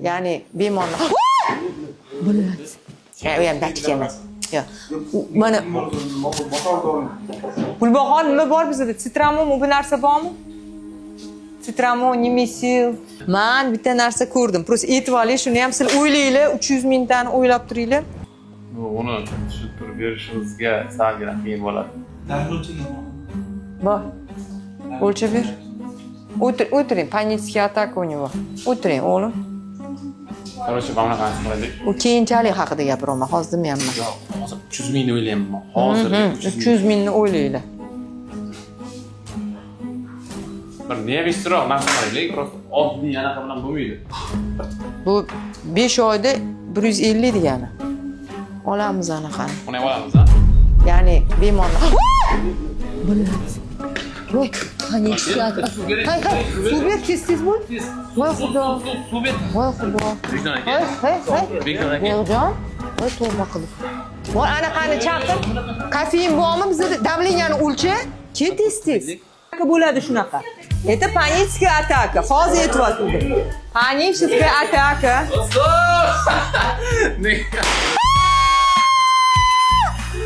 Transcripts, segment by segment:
Ya'ni bemorlar bo'ladi. Ha, u ham dachiga emas. Yo'q. Mana Gulbahor nima bor bizda? Sitramon bu narsa bormi? Sitramon, Nemisil. Men bitta narsa ko'rdim. Просто e'tiborli, shuni ham siz o'ylaylar, 300 mingtani o'ylab turinglar. Uni tushuntirib berishingizga salgina qiyin bo'ladi. Bor. O'lchab ber. O'tiring, panический атака у него. O'tiring, o'g'lim. Короче, mana qancha qilaylik? U keyinchalik haqida gapiraman, hozir demayapman. Yo'q, hozir 300 mingni o'ylayapman. Hozir 300 mingni o'ylaylar. bir nevistroq narsa qilaylik, просто oddiy anaqa bilan bo'lmaydi. Bu 5 oyda 150 degani. Olamiz anaqani. Uni ham olamiz, ha? Ya'ni bemorlar. Bo'ladi. Voy, panический атака. Hay, suv ber, tez bo'l. Voy xudo. Suv ber. Voy xudo. Vijdon aka. Hay. Vijdon aka. Yo'qjon. Voy to'g'ri qilib. Voy anaqani chaqir. Kofein bormi bizda? Давленияni o'lcha. Ket tez. Bo'ladi shunaqa. Это паническая атака. Hozir e'tibor qildim. Паническая атака.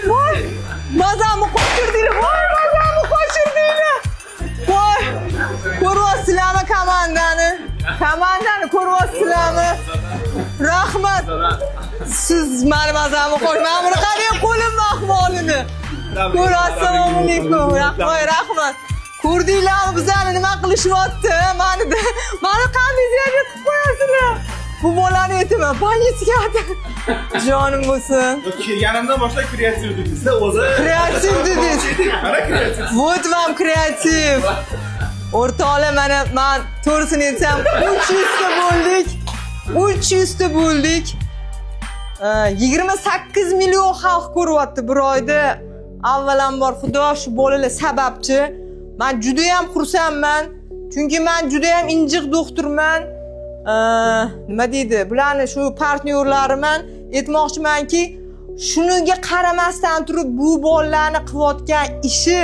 Voy, mazamni qo'shirdinglar. Voy, ko'ryapsizlarmi komandani? Komandani ko'ryapsizlarmi? Rahmat. Siz meni mazamni qo'shmang. Buni qarang, qo'lim ahvolini. Assalomu alaykum. Rahmat. Ko'rdinglarmi bizani nima qilishyapti? Mani qanday ziyorat qilib qo'yasizlar? Bu bolani aytaman, panический атака. Jonim bo'lsin. Kelganimdan boshlab kreativ dedingiz-da, o'zi. Kreativ dedingiz. Mana kreativ. Вот вам kreativ. O'rtoqlar, mana men to'g'risini aytsam 300 ta bo'ldik. 300 ta bo'ldik. 28 million xalq ko'ryapti bir oyda. Avvalambor Xudo shu bolalar sababchi. Men juda ham xursandman. Chunki men juda ham injiq doktorman. Nima deydi? Bularni shu partnyorlariman aytmoqchimanki, shuniga qaramasdan turib bu bolalarni qilayotgan ishi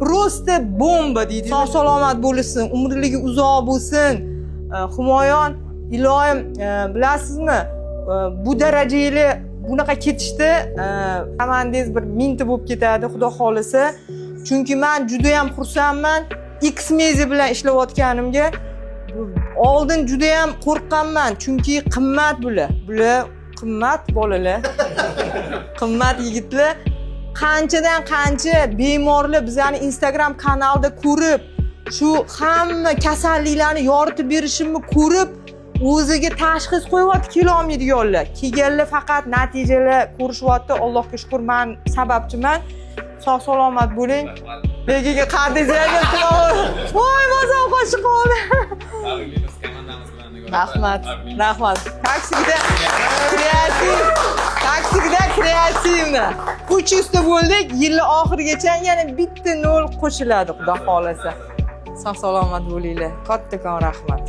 просто bomba deydi. Sog' salomat bo'lsin, umrligi uzoq bo'lsin. Humoyon, iloyim, bilasizmi? Bu darajali bunaqa ketishdi, amandiz bir minta bo'lib ketadi, Xudo xolisa. Chunki men juda ham xursandman. X-Media bilan ishlayotganimga oldin juda ham qo'rqqanman, chunki qimmat bular. Bular qimmat bolalar. Qimmat yigitlar. Qanchadan qancha bemorlar bizani Instagram kanalda ko'rib, shu hamma kasalliklarni yoritib berishimni ko'rib, o'ziga tashxis qo'yapti kelolmaydiganlar. Kelganlar faqat natijalar ko'rishyapti. Allohga shukr, men sababchiman. Sog' salomat bo'ling. Begiga qardingizlar. Voy, mazam qo'shib qoldi. Rahmat. Taksikda kreativni. 300 ta bo'ldik. Yilning oxirigacha yana bitta nol qo'shiladi, Xudo xolasa. Sog' salomat bo'linglar. Kattakon rahmat.